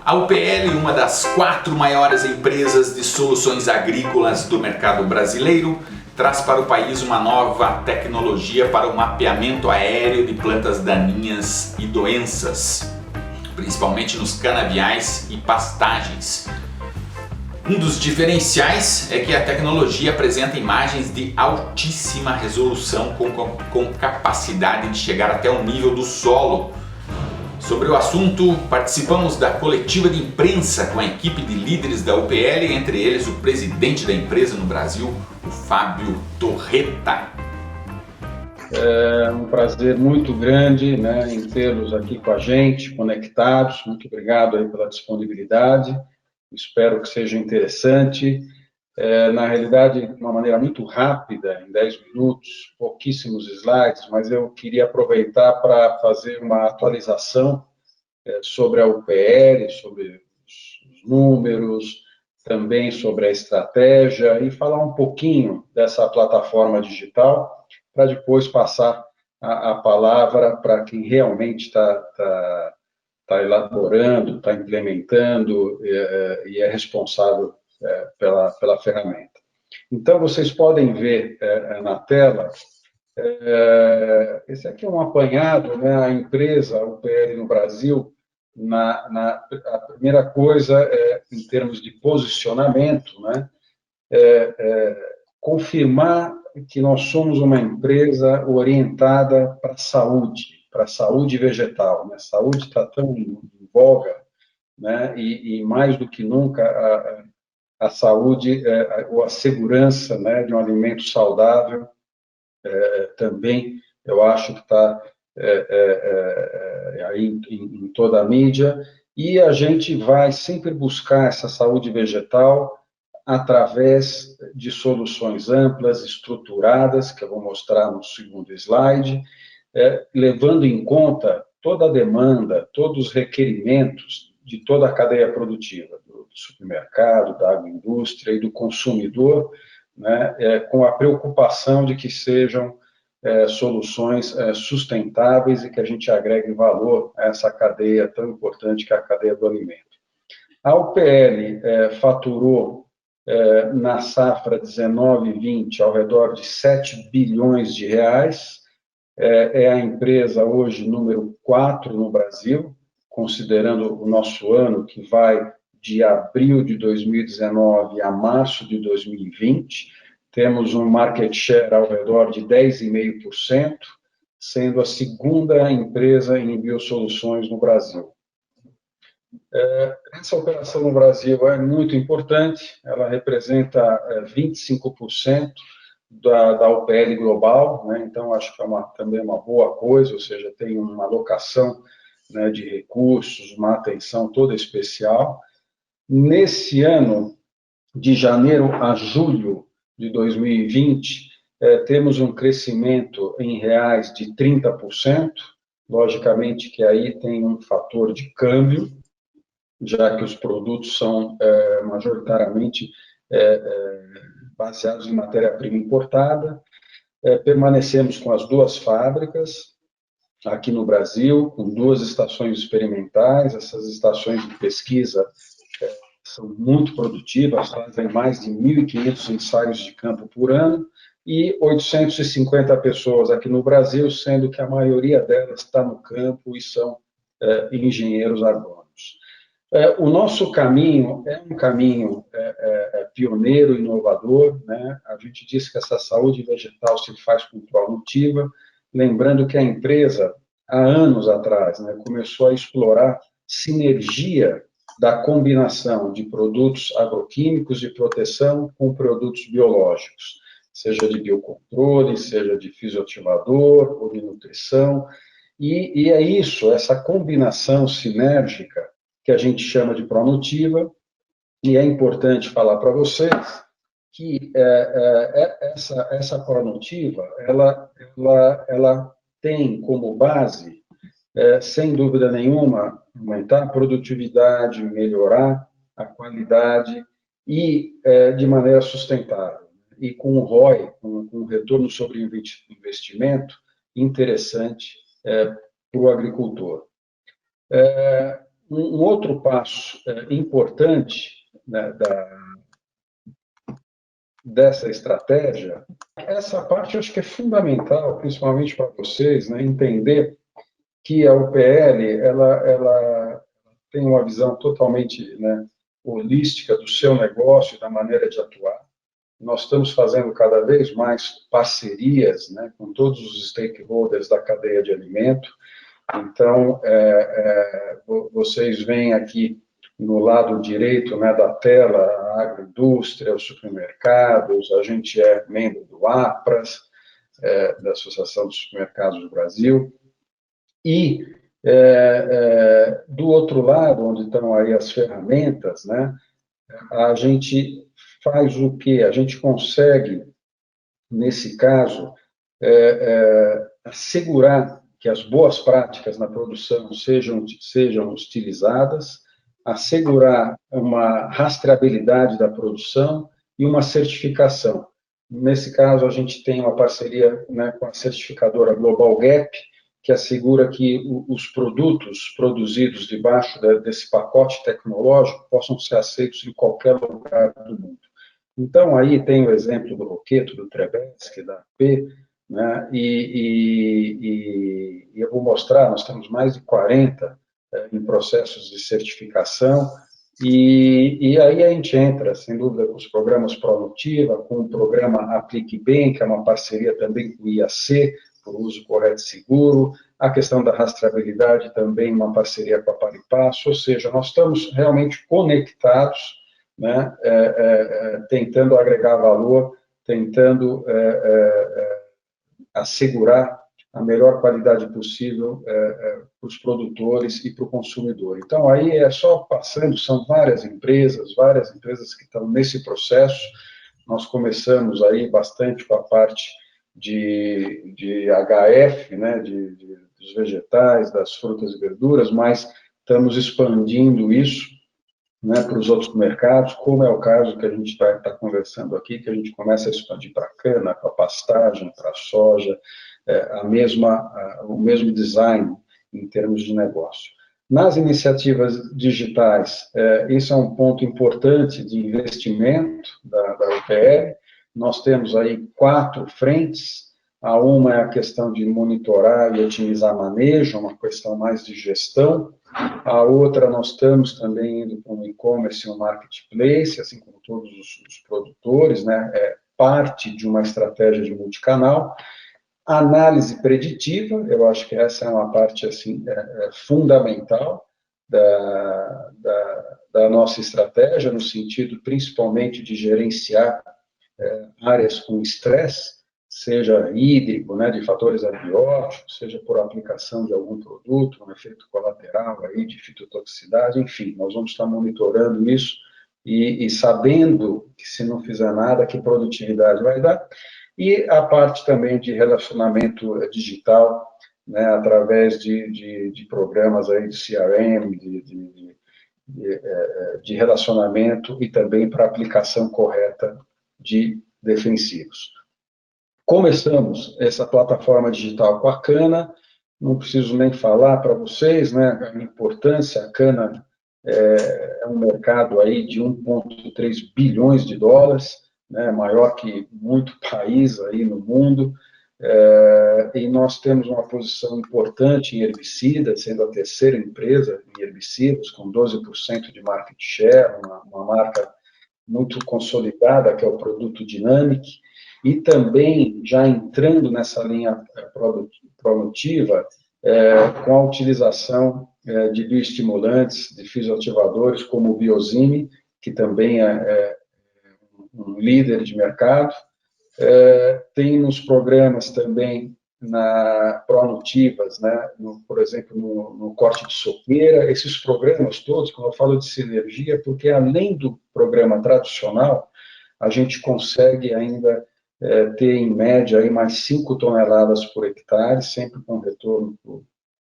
A UPL, uma das 4 maiores empresas de soluções agrícolas do mercado brasileiro, traz para o país uma nova tecnologia para o mapeamento aéreo de plantas daninhas e doenças, principalmente nos canaviais e pastagens. Um dos diferenciais é que a tecnologia apresenta imagens de altíssima resolução com capacidade de chegar até o nível do solo. Sobre o assunto, participamos da coletiva de imprensa com a equipe de líderes da UPL, entre eles o presidente da empresa no Brasil, o Fábio Torretta. É um prazer muito grande, né, em tê-los aqui com a gente, conectados. Muito obrigado aí pela disponibilidade. Espero que seja interessante. Na realidade, de uma maneira muito rápida, em 10 minutos, pouquíssimos slides, mas eu queria aproveitar para fazer uma atualização sobre a UPL, sobre os números, também sobre a estratégia e falar um pouquinho dessa plataforma digital, para depois passar a palavra para quem realmente está elaborando, está implementando e é responsável pela ferramenta. Então, vocês podem ver na tela, esse aqui é um apanhado, né, a empresa, a UPL no Brasil, a primeira coisa, em termos de posicionamento, né, confirmar que nós somos uma empresa orientada para a saúde vegetal. Né? Saúde está tão em voga, né? E mais do que nunca a saúde ou a segurança, né, de um alimento saudável também eu acho que está aí em toda a mídia, e a gente vai sempre buscar essa saúde vegetal através de soluções amplas, estruturadas, que eu vou mostrar no segundo slide, levando em conta toda a demanda, todos os requerimentos de toda a cadeia produtiva, do supermercado, da agroindústria e do consumidor, né, com a preocupação de que sejam soluções sustentáveis e que a gente agregue valor a essa cadeia tão importante que é a cadeia do alimento. A UPL faturou na safra 19/20 ao redor de 7 bilhões de reais, é a empresa hoje número 4 no Brasil, considerando o nosso ano, que vai de abril de 2019 a março de 2020, temos um market share ao redor de 10,5%, sendo a segunda empresa em biosoluções no Brasil. Essa operação no Brasil é muito importante, ela representa 25% da UPL global, né? Então acho que é também uma boa coisa, ou seja, tem uma alocação, né, de recursos, uma atenção toda especial. Nesse ano, de janeiro a julho de 2020, temos um crescimento em reais de 30%, logicamente que aí tem um fator de câmbio, já que os produtos são majoritariamente baseados em matéria-prima importada. Permanecemos com as 2 fábricas aqui no Brasil, com 2 estações experimentais. Essas estações de pesquisa são muito produtivas, fazem mais de 1.500 ensaios de campo por ano, e 850 pessoas aqui no Brasil, sendo que a maioria delas está no campo e são engenheiros agrônomos. O nosso caminho é um caminho pioneiro, inovador, né? A gente diz que essa saúde vegetal se faz com Pronutiva, lembrando que a empresa, há anos atrás, né, começou a explorar sinergia da combinação de produtos agroquímicos de proteção com produtos biológicos, seja de biocontrole, seja de fisioativador ou de nutrição, e é isso, essa combinação sinérgica que a gente chama de Pronutiva, e é importante falar para vocês que essa Pronutiva, ela tem como base, sem dúvida nenhuma, aumentar a produtividade, melhorar a qualidade e de maneira sustentável. E com o ROI, com um retorno sobre investimento interessante para o agricultor. Um outro passo importante, né, dessa estratégia, essa parte eu acho que é fundamental, principalmente para vocês, né, entender que a UPL ela tem uma visão totalmente, né, holística do seu negócio, da maneira de atuar. Nós estamos fazendo cada vez mais parcerias, né, com todos os stakeholders da cadeia de alimento. Então, vocês veem aqui no lado direito, né, da tela a agroindústria, os supermercados, a gente é membro do APRAS, da Associação dos Supermercados do Brasil, e do outro lado, onde estão aí as ferramentas, né, a gente faz o quê? A gente consegue, nesse caso, assegurar que as boas práticas na produção sejam utilizadas, assegurar uma rastreabilidade da produção e uma certificação. Nesse caso, a gente tem uma parceria, né, com a certificadora Global Gap, que assegura que os produtos produzidos debaixo desse pacote tecnológico possam ser aceitos em qualquer lugar do mundo. Então, aí tem o exemplo do Roqueto, do Trebesque, da AP, né? E eu vou mostrar, nós temos mais de 40 em processos de certificação, e aí a gente entra, sem dúvida, com os programas Pronutiva, com o programa Aplique Bem, que é uma parceria também com o IAC, por uso correto e seguro, a questão da rastreabilidade também, uma parceria com a Paripasso, ou seja, nós estamos realmente conectados, né, tentando agregar valor, tentando assegurar a melhor qualidade possível para os produtores e para o consumidor. Então, aí é só passando, são várias empresas que estão nesse processo. Nós começamos aí bastante com a parte de HF, né, dos vegetais, das frutas e verduras, mas estamos expandindo isso, né, para os outros mercados, como é o caso que a gente está conversando aqui, que a gente começa a expandir para a cana, para a pastagem, para a soja, o mesmo design em termos de negócio. Nas iniciativas digitais, isso é um ponto importante de investimento da UPL. Nós temos aí 4 frentes. Uma é a questão de monitorar e otimizar manejo, uma questão mais de gestão. A outra, nós estamos também indo para um e-commerce e um marketplace, assim como todos os produtores, né? É parte de uma estratégia de multicanal. Análise preditiva, eu acho que essa é uma parte assim, fundamental da nossa estratégia, no sentido principalmente de gerenciar áreas com estresse, seja hídrico, né, de fatores abióticos, seja por aplicação de algum produto, um efeito colateral aí de fitotoxicidade, enfim, nós vamos estar monitorando isso e sabendo que se não fizer nada, que produtividade vai dar. E a parte também de relacionamento digital, né, através de programas aí de CRM, de relacionamento e também para aplicação correta de defensivos. Começamos essa plataforma digital com a cana, não preciso nem falar para vocês, né, a importância. A cana é um mercado aí de 1,3 bilhões de dólares, né, maior que muito país aí no mundo, e nós temos uma posição importante em herbicidas, sendo a terceira empresa em herbicidas, com 12% de market share, uma marca muito consolidada, que é o produto Dynamic, e também já entrando nessa linha produtiva, com a utilização de bioestimulantes, de fisioativadores, como o Biosine, que também é um líder de mercado. Tem nos programas também Pronutivas, né, por exemplo, no corte de soqueira, esses programas todos, quando eu falo de sinergia, porque além do programa tradicional, a gente consegue ainda ter, em média, aí mais 5 toneladas por hectare, sempre com retorno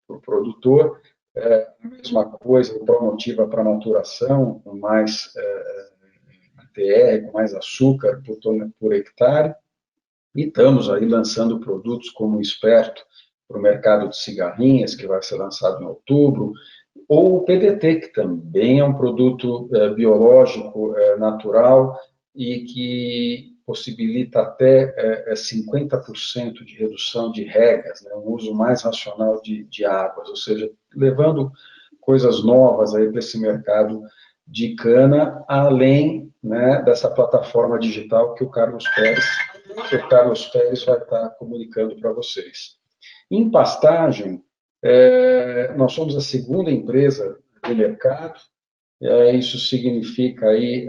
para o produtor. A mesma coisa, Pronutiva para maturação, com mais ATR, com mais açúcar por hectare. E estamos aí lançando produtos como o Esperto para o mercado de cigarrinhas, que vai ser lançado em outubro, ou o PDT, que também é um produto biológico natural e que possibilita até 50% de redução de regas, né, um uso mais racional de águas, ou seja, levando coisas novas aí para esse mercado de cana, além, né, dessa plataforma digital que o Carlos Pérez vai estar comunicando para vocês. Em pastagem, nós somos a segunda empresa de mercado. Isso significa aí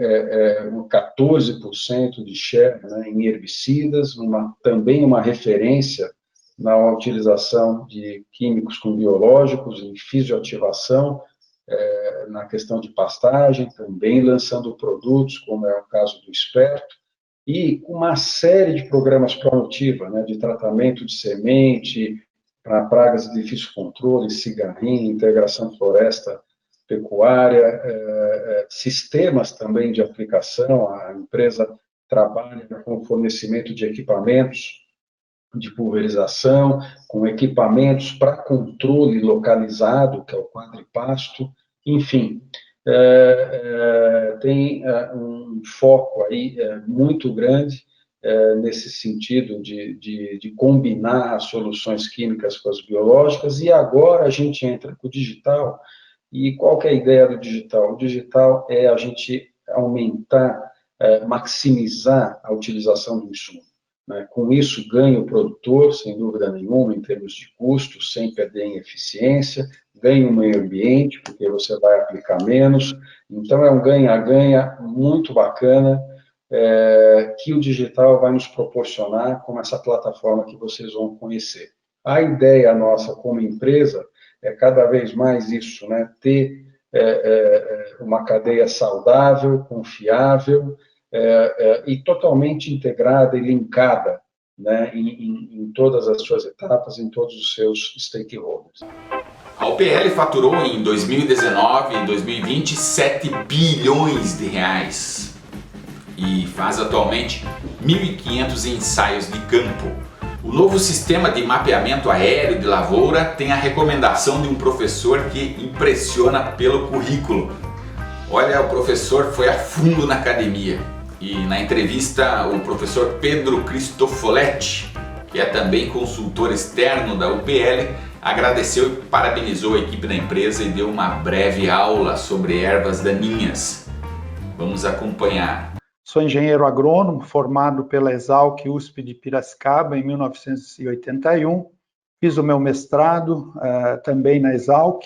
14% de share, né, em herbicidas, também uma referência na utilização de químicos com biológicos, em fisioativação, na questão de pastagem, também lançando produtos, como é o caso do Esperto, e uma série de programas Pronutiva, né, de tratamento de semente, para pragas de difícil controle, cigarrinha, integração floresta-pecuária, sistemas também de aplicação. A empresa trabalha com fornecimento de equipamentos de pulverização, com equipamentos para controle localizado, que é o quadripasto, enfim, tem um foco aí muito grande nesse sentido de combinar as soluções químicas com as biológicas, e agora a gente entra com o digital. E qual que é a ideia do digital? O digital é a gente aumentar, maximizar a utilização do insumo, né? Com isso, ganha o produtor, sem dúvida nenhuma, em termos de custo, sem perder em eficiência, ganha o meio ambiente, porque você vai aplicar menos. Então, é um ganha-ganha muito bacana, que o digital vai nos proporcionar com essa plataforma que vocês vão conhecer. A ideia nossa como empresa é cada vez mais isso, né? Ter uma cadeia saudável, confiável, e totalmente integrada e linkada, né, em todas as suas etapas, em todos os seus stakeholders. A UPL faturou em 2019 e 2020 7 bilhões de reais e faz atualmente 1.500 ensaios de campo. O novo sistema de mapeamento aéreo de lavoura tem a recomendação de um professor que impressiona pelo currículo. Olha, o professor foi a fundo na academia. E na entrevista, o professor Pedro Cristofoletti, que é também consultor externo da UPL, agradeceu e parabenizou a equipe da empresa e deu uma breve aula sobre ervas daninhas. Vamos acompanhar. Sou engenheiro agrônomo, formado pela Exalc USP de Piracicaba em 1981. Fiz o meu mestrado também na Exalc,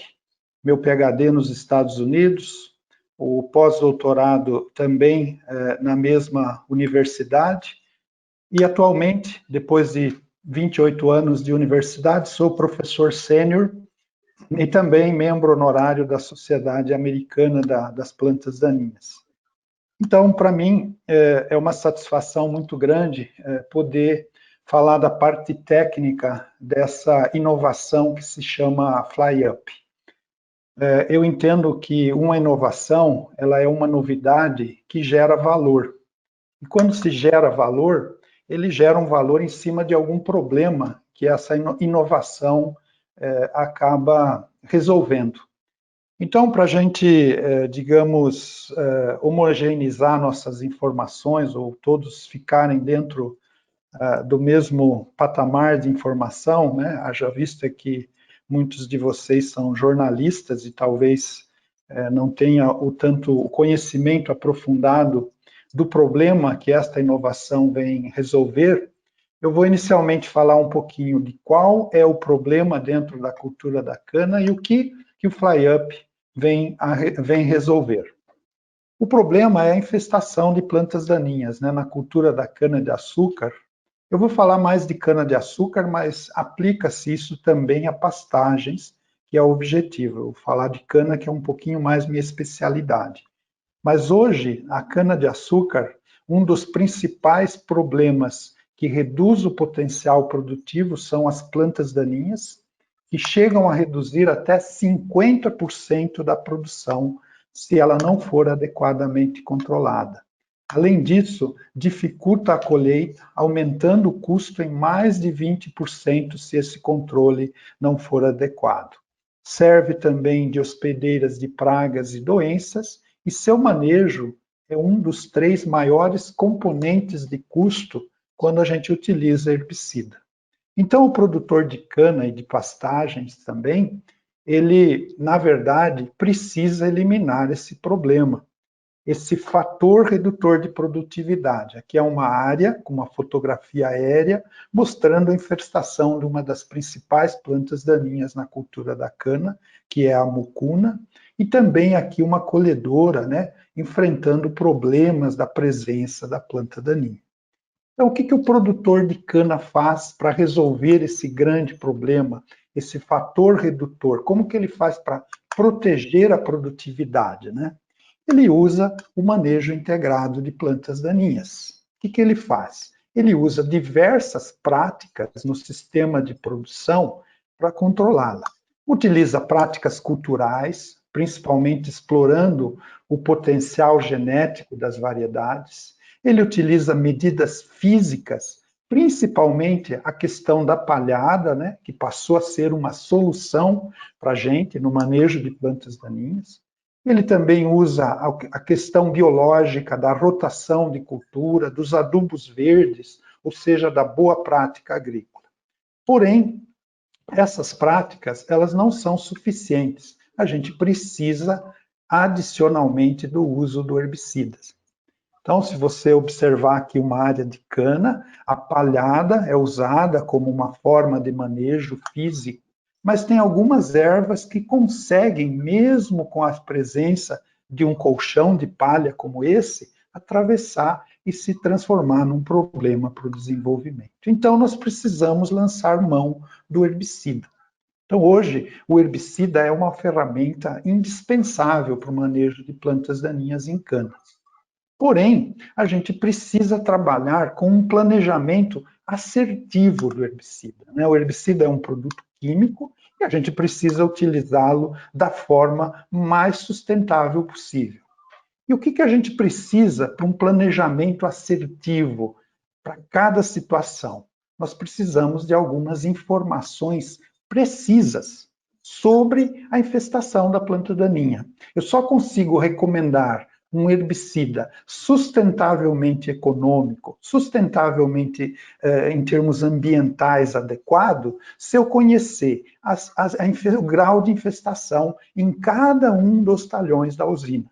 meu PhD nos Estados Unidos, o pós-doutorado também na mesma universidade, e atualmente, depois de 28 anos de universidade, sou professor sênior e também membro honorário da Sociedade Americana das Plantas Daninhas. Então, para mim, é uma satisfação muito grande poder falar da parte técnica dessa inovação que se chama FlyUp. Eu entendo que uma inovação, ela é uma novidade que gera valor. E quando se gera valor, ele gera um valor em cima de algum problema que essa inovação acaba resolvendo. Então, para a gente, digamos, homogeneizar nossas informações, ou todos ficarem dentro do mesmo patamar de informação, né? Haja vista que muitos de vocês são jornalistas e talvez não tenham o conhecimento aprofundado do problema que esta inovação vem resolver. Eu vou inicialmente falar um pouquinho de qual é o problema dentro da cultura da cana e o que o FlyUp vem resolver. O problema é a infestação de plantas daninhas, né, na cultura da cana-de-açúcar. Eu vou falar mais de cana-de-açúcar, mas aplica-se isso também a pastagens, que é o objetivo. Eu vou falar de cana, que é um pouquinho mais minha especialidade. Mas hoje, a cana-de-açúcar, um dos principais problemas que reduz o potencial produtivo são as plantas daninhas, que chegam a reduzir até 50% da produção, se ela não for adequadamente controlada. Além disso, dificulta a colheita, aumentando o custo em mais de 20% se esse controle não for adequado. serve também de hospedeiras de pragas e doenças, e seu manejo é um dos 3 maiores componentes de custo quando a gente utiliza herbicida. Então, o produtor de cana e de pastagens também, ele, na verdade, precisa eliminar esse problema, esse fator redutor de produtividade. Aqui é uma área com uma fotografia aérea mostrando a infestação de uma das principais plantas daninhas na cultura da cana, que é a mucuna, e também aqui uma colhedora, né, enfrentando problemas da presença da planta daninha. Então, o que o produtor de cana faz para resolver esse grande problema, esse fator redutor? Como que ele faz para proteger a produtividade, né? Ele usa o manejo integrado de plantas daninhas. O que ele faz? Ele usa diversas práticas no sistema de produção para controlá-la. Utiliza práticas culturais, principalmente explorando o potencial genético das variedades. Ele utiliza medidas físicas, principalmente a questão da palhada, né, que passou a ser uma solução para a gente no manejo de plantas daninhas. Ele também usa a questão biológica da rotação de cultura, dos adubos verdes, ou seja, da boa prática agrícola. Porém, essas práticas, elas não são suficientes. A gente precisa, adicionalmente, do uso do herbicida. Então, se você observar aqui uma área de cana, a palhada é usada como uma forma de manejo físico, mas tem algumas ervas que conseguem, mesmo com a presença de um colchão de palha como esse, atravessar e se transformar num problema para o desenvolvimento. Então, nós precisamos lançar mão do herbicida. Então, hoje, o herbicida é uma ferramenta indispensável para o manejo de plantas daninhas em cana. Porém, a gente precisa trabalhar com um planejamento assertivo do herbicida, né? O herbicida é um produto químico e a gente precisa utilizá-lo da forma mais sustentável possível. E o que a gente precisa para um planejamento assertivo para cada situação? Nós precisamos de algumas informações precisas sobre a infestação da planta daninha. Eu só consigo recomendar um herbicida sustentavelmente econômico, sustentavelmente em termos ambientais adequado, se eu conhecer o grau de infestação em cada um dos talhões da usina.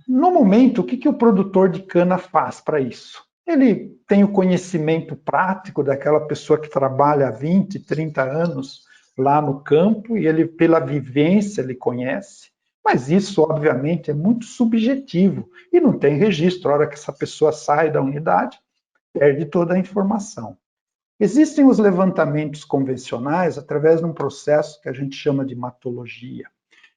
No momento, o que o produtor de cana faz para isso? Ele tem o conhecimento prático daquela pessoa que trabalha há 20, 30 anos lá no campo, e ele, pela vivência, ele conhece. Mas isso, obviamente, é muito subjetivo e não tem registro. A hora que essa pessoa sai da unidade, perde toda a informação. Existem os levantamentos convencionais através de um processo que a gente chama de matologia.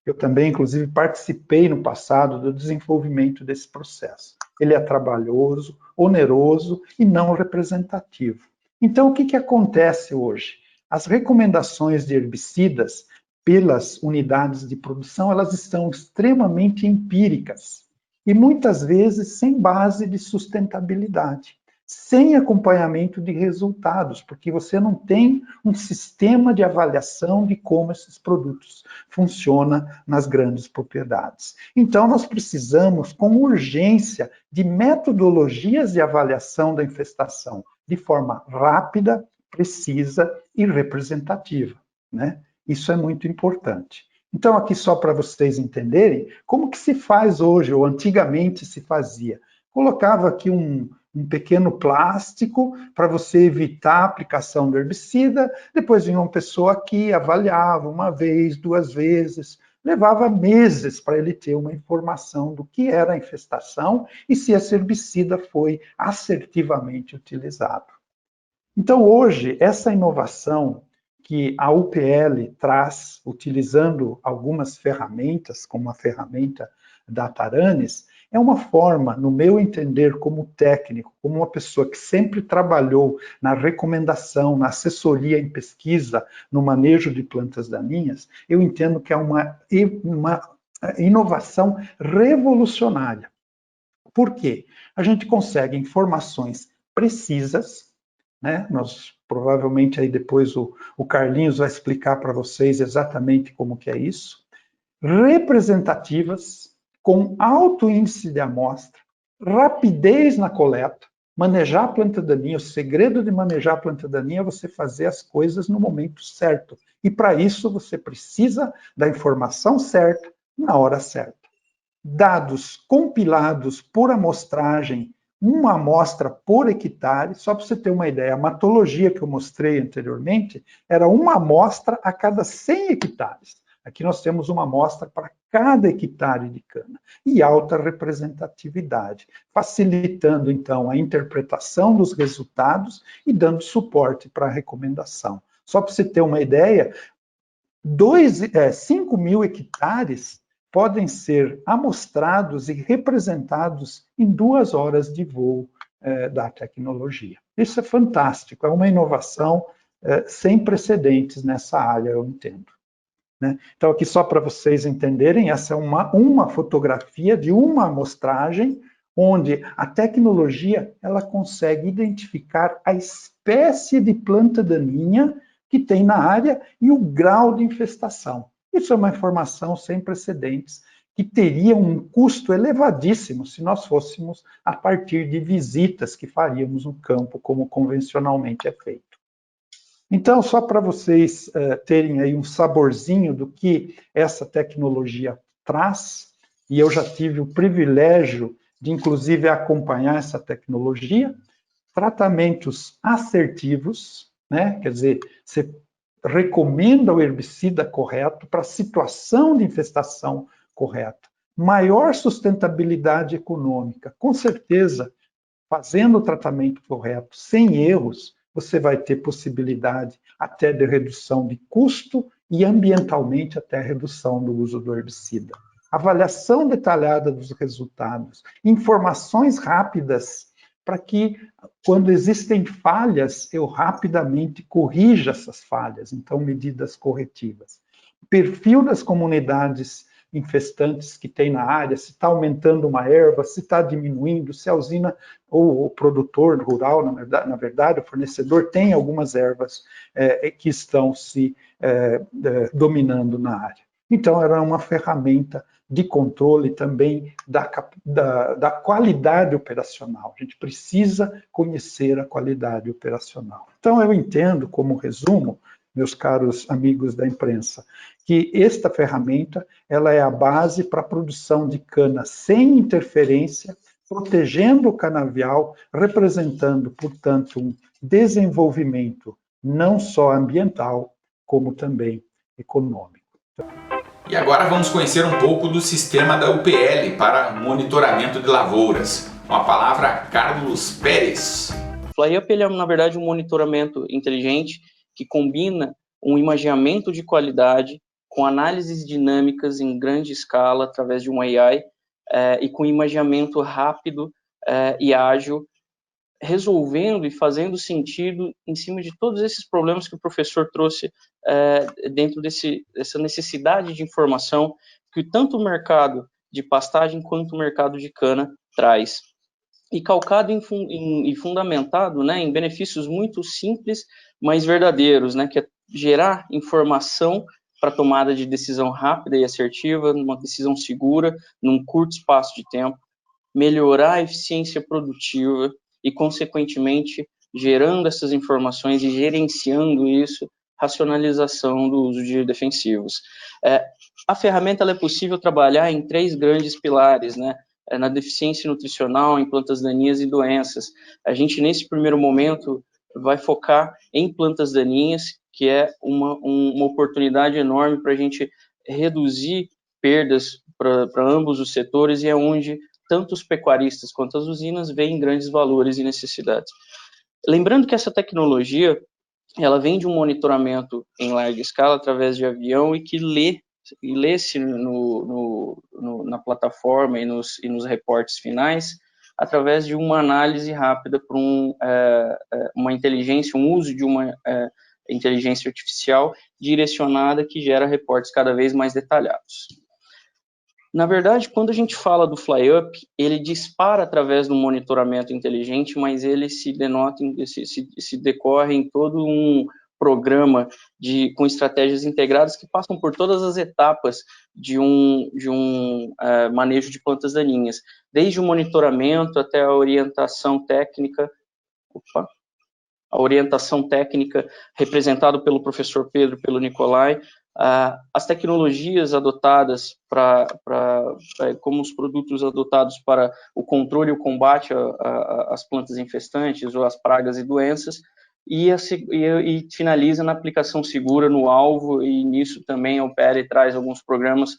Eu também, inclusive, participei no passado do desenvolvimento desse processo. Ele é trabalhoso, oneroso e não representativo. Então, o que acontece hoje? As recomendações de herbicidas pelas unidades de produção, elas estão extremamente empíricas e muitas vezes sem base de sustentabilidade, sem acompanhamento de resultados, porque você não tem um sistema de avaliação de como esses produtos funcionam nas grandes propriedades. Então, nós precisamos, com urgência, de metodologias de avaliação da infestação de forma rápida, precisa e representativa, né? Isso é muito importante. Então, aqui só para vocês entenderem como que se faz hoje, ou antigamente se fazia. Colocava aqui um pequeno plástico para você evitar a aplicação do herbicida, depois vinha uma pessoa aqui, avaliava uma vez, 2 vezes, levava meses para ele ter uma informação do que era a infestação e se esse herbicida foi assertivamente utilizado. Então, hoje, essa inovação que a UPL traz, utilizando algumas ferramentas, como a ferramenta da Taranis, é uma forma, no meu entender, como técnico, como uma pessoa que sempre trabalhou na recomendação, na assessoria em pesquisa, no manejo de plantas daninhas, eu entendo que é uma inovação revolucionária. Por quê? A gente consegue informações precisas, né? Nós Provavelmente aí depois o Carlinhos vai explicar para vocês exatamente como que é isso. Representativas, com alto índice de amostra, rapidez na coleta, manejar a planta daninha. O segredo de manejar a planta daninha é você fazer as coisas no momento certo. E para isso você precisa da informação certa, na hora certa. Dados compilados por amostragem, uma amostra por hectare. Só para você ter uma ideia, a matologia que eu mostrei anteriormente era uma amostra a cada 100 hectares. Aqui nós temos uma amostra para cada hectare de cana e alta representatividade, facilitando então a interpretação dos resultados e dando suporte para a recomendação. Só para você ter uma ideia, 5 mil hectares podem ser amostrados e representados em 2 horas de voo da tecnologia. Isso é fantástico, é uma inovação sem precedentes nessa área, eu entendo. Né? Então, aqui só para vocês entenderem, essa é uma fotografia de uma amostragem onde a tecnologia ela consegue identificar a espécie de planta daninha que tem na área e o grau de infestação. Isso é uma informação sem precedentes, que teria um custo elevadíssimo se nós fôssemos a partir de visitas que faríamos no campo, como convencionalmente é feito. Então, só para vocês terem aí um saborzinho do que essa tecnologia traz, e eu já tive o privilégio de, inclusive, acompanhar essa tecnologia, tratamentos assertivos, né? Quer dizer, você recomenda o herbicida correto para a situação de infestação correta, maior sustentabilidade econômica, com certeza, fazendo o tratamento correto, sem erros, você vai ter possibilidade até de redução de custo e ambientalmente até redução do uso do herbicida. Avaliação detalhada dos resultados, informações rápidas para que, quando existem falhas, eu rapidamente corrija essas falhas, então medidas corretivas. Perfil das comunidades infestantes que tem na área, se está aumentando uma erva, se está diminuindo, se a usina ou o produtor rural, na verdade, o fornecedor tem algumas ervas que estão se dominando na área. Então, era uma ferramenta de controle também da qualidade operacional. A gente precisa conhecer a qualidade operacional. Então, eu entendo, como resumo, meus caros amigos da imprensa, que esta ferramenta ela é a base para a produção de cana sem interferência, protegendo o canavial, representando, portanto, um desenvolvimento não só ambiental, como também econômico. E agora vamos conhecer um pouco do sistema da UPL para monitoramento de lavouras. Com a palavra, Carlos Pérez. O FlyUp é, na verdade, um monitoramento inteligente que combina um imageamento de qualidade com análises dinâmicas em grande escala através de um AI e com imageamento rápido e ágil, resolvendo e fazendo sentido em cima de todos esses problemas que o professor trouxe dentro dessa necessidade de informação que tanto o mercado de pastagem quanto o mercado de cana traz. E calcado e fundamentado, né, em benefícios muito simples, mas verdadeiros, né, que é gerar informação para tomada de decisão rápida e assertiva, numa decisão segura, num curto espaço de tempo, melhorar a eficiência produtiva e, consequentemente, gerando essas informações e gerenciando isso, racionalização do uso de defensivos. A ferramenta ela é possível trabalhar em 3 grandes pilares, né? Na deficiência nutricional, em plantas daninhas e doenças. A gente, nesse primeiro momento, vai focar em plantas daninhas, que é uma oportunidade enorme para a gente reduzir perdas para ambos os setores e é onde tanto os pecuaristas quanto as usinas veem grandes valores e necessidades. Lembrando que essa tecnologia, ela vem de um monitoramento em larga escala através de avião e que lê-se na plataforma e nos reportes finais através de uma análise rápida por uma inteligência, um uso de uma inteligência artificial direcionada que gera reportes cada vez mais detalhados. Na verdade, quando a gente fala do fly-up, ele dispara através do monitoramento inteligente, mas ele se decorre em todo um programa com estratégias integradas que passam por todas as etapas de um manejo de plantas daninhas, desde o monitoramento até a orientação técnica. A orientação técnica representada pelo professor Pedro, pelo Nicolai, as tecnologias adotadas como os produtos adotados para o controle e o combate às plantas infestantes ou às pragas e doenças, e finaliza na aplicação segura no alvo, e nisso também a UPL traz alguns programas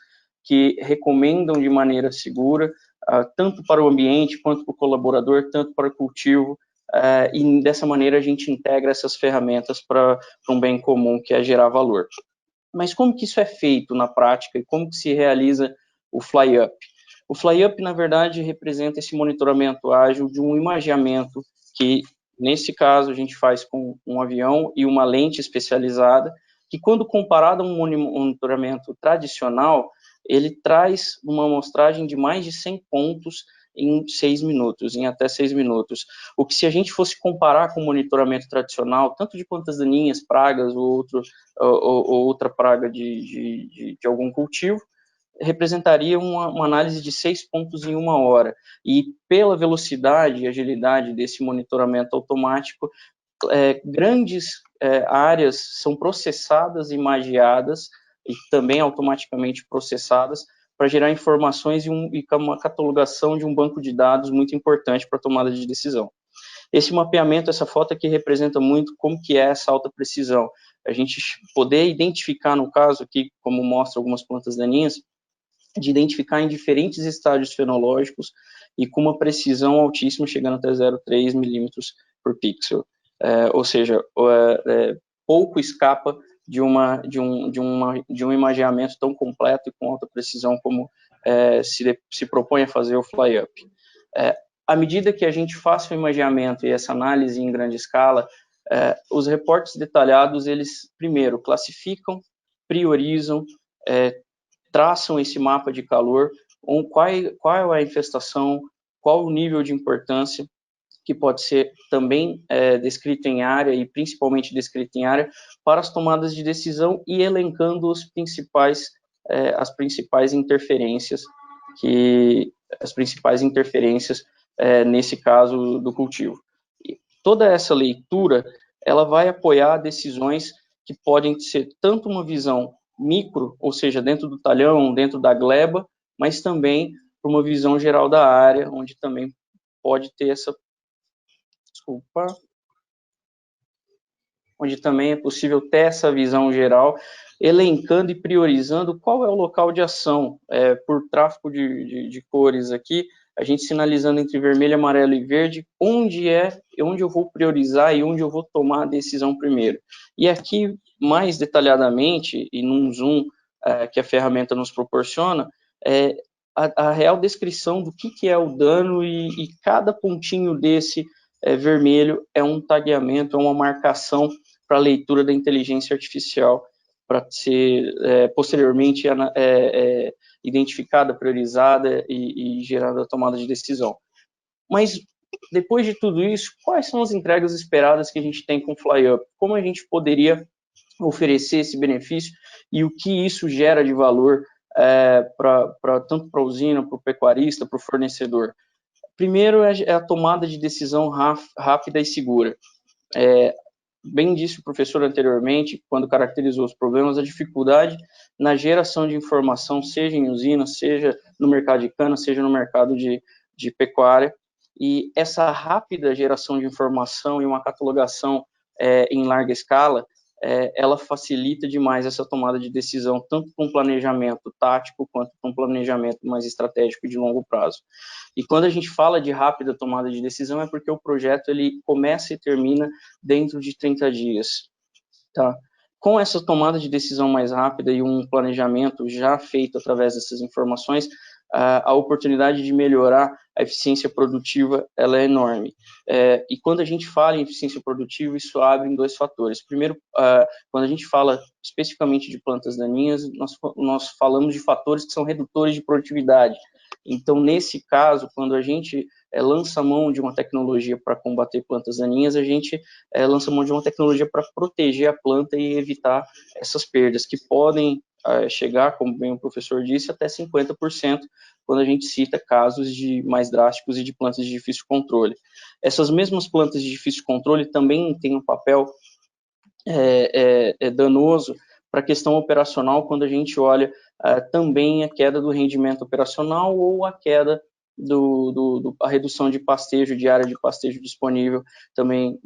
que recomendam de maneira segura, tanto para o ambiente, quanto para o colaborador, tanto para o cultivo, e dessa maneira a gente integra essas ferramentas para um bem comum, que é gerar valor. Mas como que isso é feito na prática e como que se realiza o fly-up? O fly-up, na verdade, representa esse monitoramento ágil de um imageamento que, nesse caso, a gente faz com um avião e uma lente especializada, que quando comparado a um monitoramento tradicional, ele traz uma amostragem de mais de 100 pontos em 6 minutos, em até 6 minutos. O que, se a gente fosse comparar com o monitoramento tradicional, tanto de plantas daninhas, pragas ou outra praga de algum cultivo, representaria uma análise de 6 pontos em 1 hora. E pela velocidade e agilidade desse monitoramento automático, grandes áreas são processadas e imageadas, e também automaticamente processadas, para gerar informações e uma catalogação de um banco de dados muito importante para a tomada de decisão. Esse mapeamento, essa foto aqui representa muito como que é essa alta precisão. A gente poder identificar, no caso aqui, como mostra algumas plantas daninhas, de identificar em diferentes estágios fenológicos e com uma precisão altíssima, chegando até 0,3 milímetros por pixel. Ou seja, pouco escapa de um imageamento tão completo e com alta precisão como se propõe a fazer o fly-up. À medida que a gente faça o imageamento e essa análise em grande escala, os reportes detalhados, eles, primeiro, classificam, priorizam, traçam esse mapa de calor, qual é a infestação, qual o nível de importância, que pode ser também descrito em área, e principalmente descrito em área, para as tomadas de decisão, e elencando as principais interferências, nesse caso do cultivo. E toda essa leitura, ela vai apoiar decisões que podem ser tanto uma visão micro, ou seja, dentro do talhão, dentro da gleba, mas também para uma visão geral da área, onde também pode ter onde também é possível ter essa visão geral, elencando e priorizando qual é o local de ação. Por tráfego de cores aqui, a gente sinalizando entre vermelho, amarelo e verde, onde eu vou priorizar e onde eu vou tomar a decisão primeiro. E aqui, mais detalhadamente, e num zoom que a ferramenta nos proporciona, a real descrição do que é o dano, e cada pontinho desse vermelho é um tagueamento, é uma marcação para a leitura da inteligência artificial, para ser posteriormente identificada, priorizada e gerada a tomada de decisão. Mas, depois de tudo isso, quais são as entregas esperadas que a gente tem com o fly-up? Como a gente poderia oferecer esse benefício e o que isso gera de valor tanto para a usina, para o pecuarista, para o fornecedor? Primeiro é a tomada de decisão rápida e segura. Bem disse o professor anteriormente, quando caracterizou os problemas, a dificuldade na geração de informação, seja em usina, seja no mercado de cana, seja no mercado de pecuária, e essa rápida geração de informação e uma catalogação em larga escala, ela facilita demais essa tomada de decisão, tanto com planejamento tático, quanto com planejamento mais estratégico de longo prazo. E quando a gente fala de rápida tomada de decisão, é porque o projeto ele começa e termina dentro de 30 dias. Tá? Com essa tomada de decisão mais rápida e um planejamento já feito através dessas informações, a oportunidade de melhorar a eficiência produtiva ela é enorme. E quando a gente fala em eficiência produtiva, isso abre em dois fatores. Primeiro, quando a gente fala especificamente de plantas daninhas, nós falamos de fatores que são redutores de produtividade. Então, nesse caso, quando a gente lança mão de uma tecnologia para combater plantas daninhas, a gente lança mão de uma tecnologia para proteger a planta e evitar essas perdas, que podem chegar, como bem o professor disse, até 50%, quando a gente cita casos mais drásticos e de plantas de difícil controle. Essas mesmas plantas de difícil controle também têm um papel danoso para a questão operacional, quando a gente olha também a queda do rendimento operacional ou a queda a redução de pastejo, de área de pastejo disponível também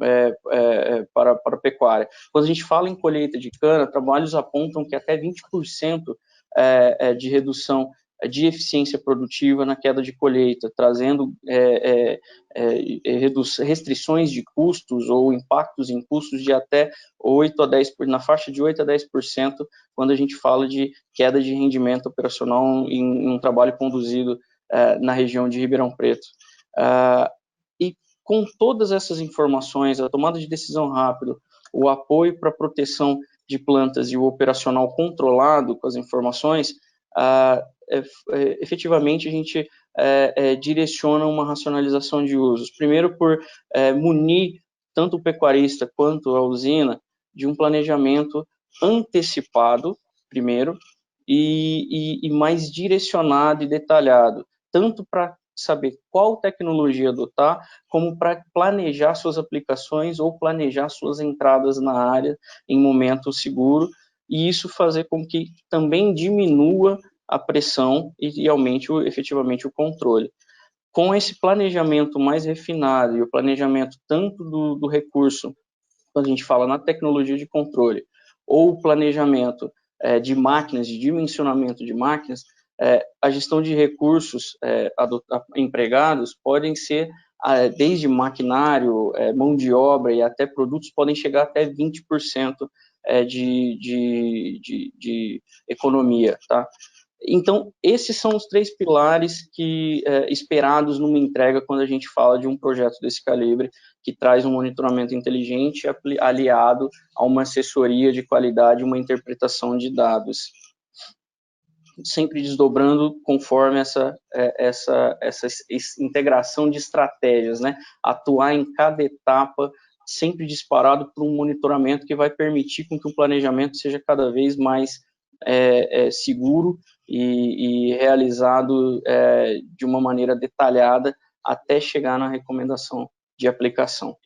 para a pecuária. Quando a gente fala em colheita de cana, trabalhos apontam que até 20% de redução de eficiência produtiva na queda de colheita, trazendo restrições de custos ou impactos em custos de até 8 a 10%, na faixa de 8 a 10%, quando a gente fala de queda de rendimento operacional em um trabalho conduzido na região de Ribeirão Preto. E com todas essas informações, a tomada de decisão rápida, o apoio para a proteção de plantas e o operacional controlado com as informações, efetivamente a gente direciona uma racionalização de usos. Primeiro, por munir tanto o pecuarista quanto a usina de um planejamento antecipado, primeiro, e mais direcionado e detalhado, tanto para saber qual tecnologia adotar, como para planejar suas aplicações ou planejar suas entradas na área em momento seguro, e isso fazer com que também diminua a pressão e aumente efetivamente o controle. Com esse planejamento mais refinado e o planejamento tanto do recurso, quando a gente fala na tecnologia de controle, ou o planejamento de máquinas, de dimensionamento de máquinas, a gestão de recursos empregados podem ser, desde maquinário, mão de obra e até produtos, podem chegar até 20% de economia, tá? Então, esses são os 3 pilares esperados numa entrega quando a gente fala de um projeto desse calibre, que traz um monitoramento inteligente aliado a uma assessoria de qualidade, uma interpretação de dados, sempre desdobrando conforme essa integração de estratégias, né? Atuar em cada etapa, sempre disparado por um monitoramento que vai permitir com que o planejamento seja cada vez mais seguro e realizado de uma maneira detalhada até chegar na recomendação de aplicação.